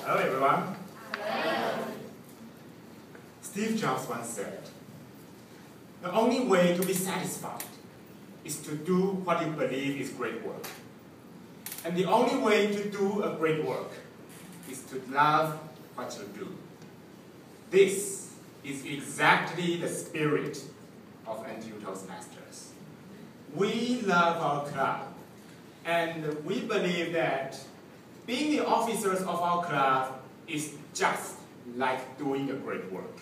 Hello everyone. Hello. Steve Jobs once said, the only way to be satisfied is to do what you believe is great work. And the only way to do a great work is to love what you do. This is exactly the spirit of NTUTM Masters. We love our club, and we believe that being the officers of our club is just like doing a great work.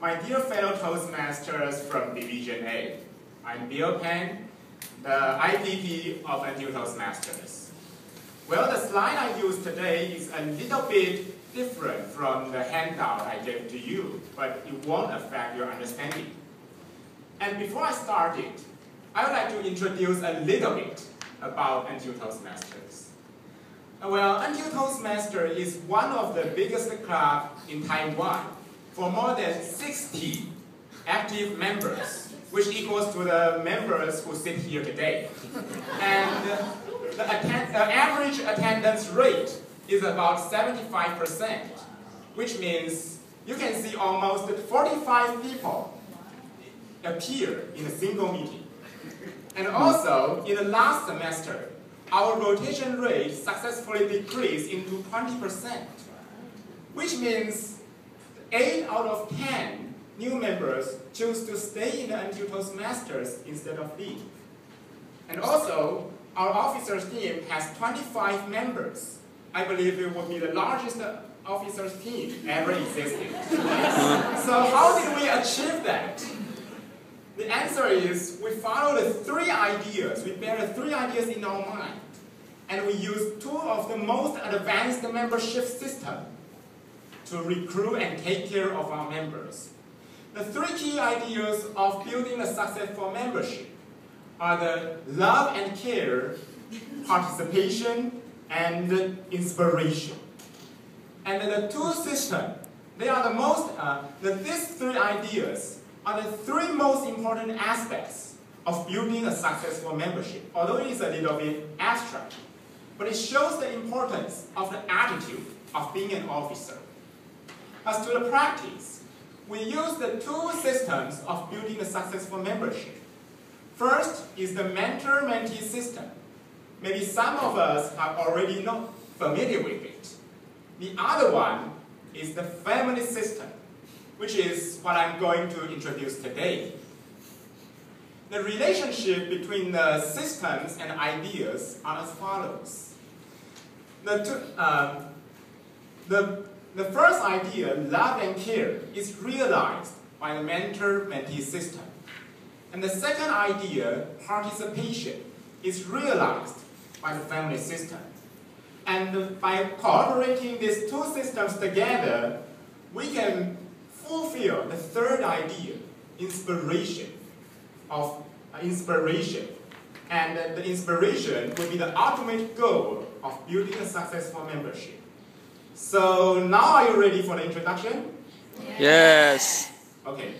My dear fellow Toastmasters from Division A, I'm Peng, the IPP of NTUTM Masters. Well, the slide I use today is a little bit different from the handout I gave to you, but it won't affect your understanding. And before I start it, I would like to introduce a little bit about NTUTM Masters. Well, NTUTM Masters is one of the biggest clubs in Taiwan for more than 60 active members, which equals to the members who sit here today. And the average attendance rate is about 75%, which means you can see almost 45 people appear in a single meeting. And also, in the last semester, our rotation rate successfully decreased into 20%, which means 8 out of 10 new members choose to stay in the NTUTM Masters instead of leave. And also, our officers team has 25 members. I believe it would be the largest officers team ever existed. So how did we achieve that? The answer is we follow the 3 ideas. We bear the 3 ideas in our mind. And we use 2 of the most advanced membership systems to recruit and take care of our members. The 3 key ideas of building a successful membership are the love and care, participation, and inspiration. And the 2 systems, they are the most, these 3 ideas are the 3 most important aspects of building a successful membership, although it is a little bit abstract. But it shows the importance of the attitude of being an officer. As to the practice, we use the 2 systems of building a successful membership. First is the mentor-mentee system. Maybe some of us are already not familiar with it. The other one is the family system, which is what I'm going to introduce today. The relationship between the systems and ideas are as follows. The first idea, love and care, is realized by the mentor-mentee system. And the second idea, participation, is realized by the family system. And by cooperating these 2 systems together, we can fulfill the third idea, inspiration. And the inspiration will be the ultimate goal of building a successful membership. So now are you ready for the introduction? Yes. Okay.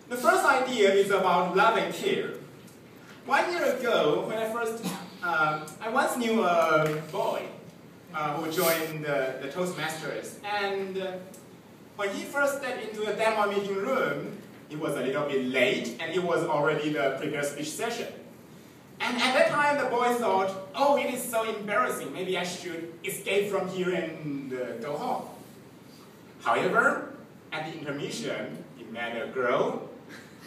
The first idea is about love and care. 1 year ago, when I once knew a boy who joined the Toastmasters, and when he first stepped into the demo meeting room, it was a little bit late, and it was already the prepared speech session. And at that time, the boy thought, oh, it is so embarrassing, maybe I should escape from here and go home. However, at the intermission, he met a girl,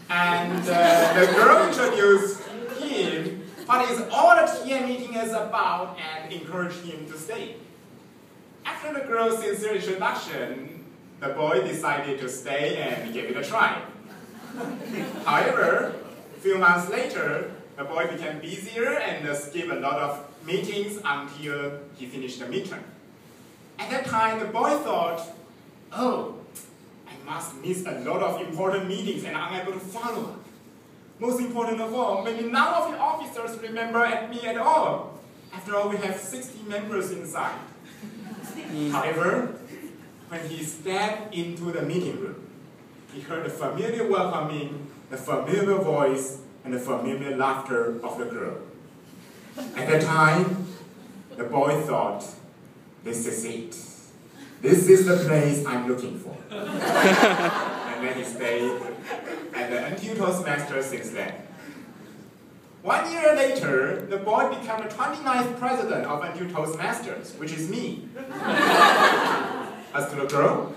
and the girl introduced him what is all the TM meeting is about and encouraged him to stay. After the girl's sincere introduction, the boy decided to stay and give it a try. However, a few months later, the boy became busier and skipped a lot of meetings until he finished the midterm. At that time, the boy thought, oh, I must miss a lot of important meetings and I'm unable to follow up. Most important of all, maybe none of the officers remember me at all. After all, we have 60 members inside. However, when he stepped into the meeting room, he heard the familiar welcoming, the familiar voice, and the familiar laughter of the girl. At that time, the boy thought, this is it. This is the place I'm looking for. And then he stayed at the NTU Toastmasters since then. 1 year later, the boy became the 29th president of NTU Toastmasters, which is me. As to the girl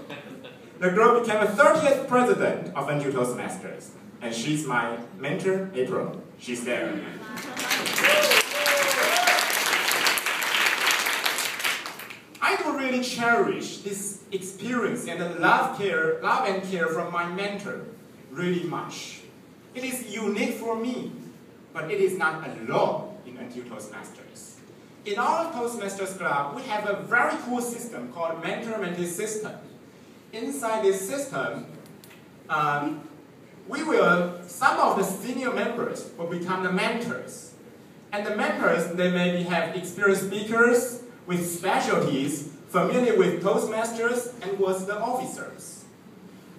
became the 30th president of NTU Toastmasters, and she's my mentor, April. She's there. I do really cherish this experience and the love and care from my mentor really much. It is unique for me, but it is not alone in NTU Toastmasters. In our Toastmasters Club, we have a very cool system called mentor-mentee system. Inside this system, some of the senior members will become the mentors. And the mentors, they maybe have experienced speakers with specialties, familiar with Toastmasters, and was the officers.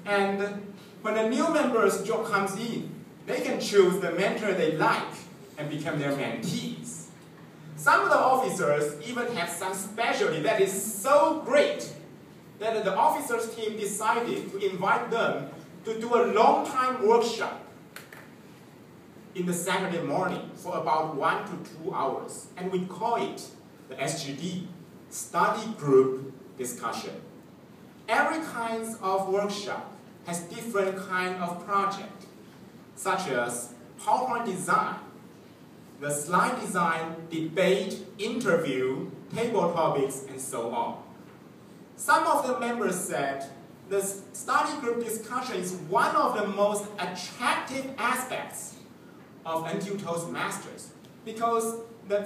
And when the new members comes in, they can choose the mentor they like and become their mentees. Some of the officers even have some specialty that is so great that the officers team decided to invite them to do a long time workshop in the Saturday morning for about 1 to 2 hours. And we call it the SGD, Study Group Discussion. Every kind of workshop has different kind of project, such as PowerPoint design, the slide design, debate, interview, table topics, and so on. Some of the members said the study group discussion is one of the most attractive aspects of NTU Toastmasters because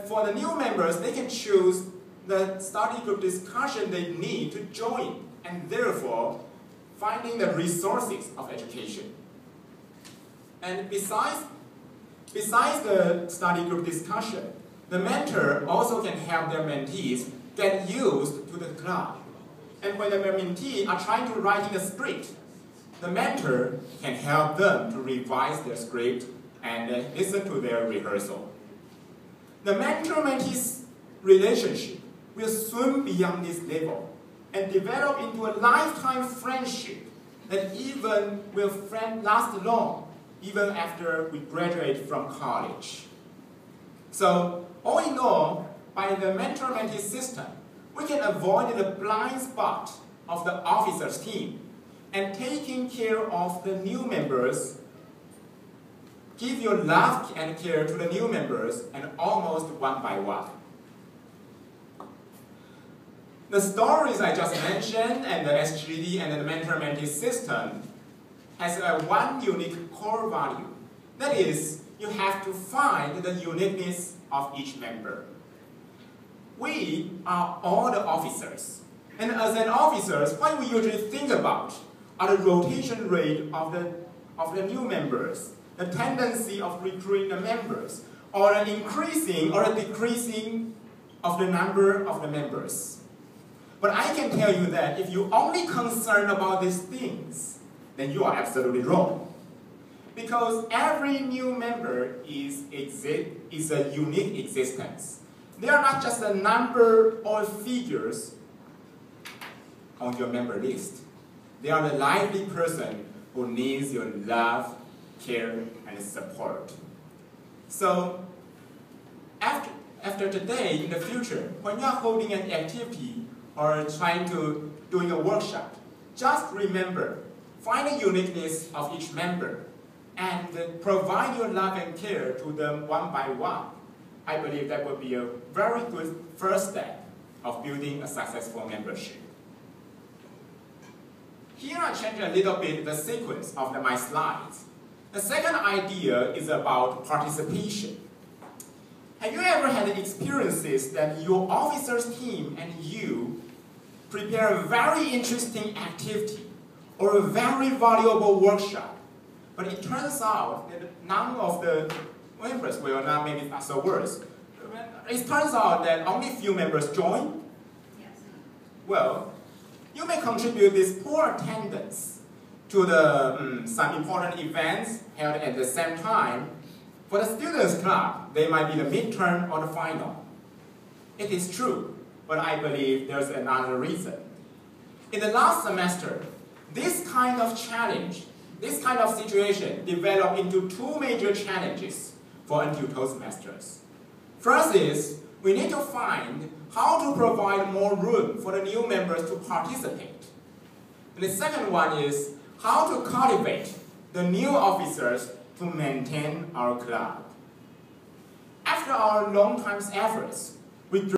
for the new members, they can choose the study group discussion they need to join and therefore finding the resources of education. And besides the study group discussion, the mentor also can help their mentees get used to the club. And when the mentee are trying to write in a script, the mentor can help them to revise their script and listen to their rehearsal. The mentor-mentee's relationship will soon beyond this level and develop into a lifetime friendship that even will last long, even after we graduate from college. So, all in all, by the mentor-mentee system, we can avoid the blind spot of the officers team and taking care of the new members, give your love and care to the new members and almost one by one. The stories I just mentioned and the SGD and the mentor-mentee system has one unique core value. That is, you have to find the uniqueness of each member. We are all the officers. And as an officers, what we usually think about are the rotation rate of the new members, the tendency of recruiting the members, or an increasing or a decreasing of the number of the members. But I can tell you that if you're only concerned about these things, then you are absolutely wrong. Because every new member is a unique existence. They are not just a number or figures on your member list. They are the lively person who needs your love, care, and support. So, after today, in the future, when you are holding an activity or doing a workshop, just remember, find the uniqueness of each member and provide your love and care to them one by one. I believe that would be a very good first step of building a successful membership. Here I changed a little bit the sequence of my slides. The second idea is about participation. Have you ever had experiences that your officers team and you prepare a very interesting activity or a very valuable workshop, but it turns out that none of the members, well, not maybe not so worse. It turns out that only few members join. Yes. Well, you may contribute this poor attendance to the some important events held at the same time. For the students' club, they might be the midterm or the final. It is true, but I believe there's another reason. In the last semester, this kind of challenge, this kind of situation developed into two major challenges for NTU Toastmasters. First is, we need to find how to provide more room for the new members to participate. And the second one is, how to cultivate the new officers to maintain our club. After our long time efforts, we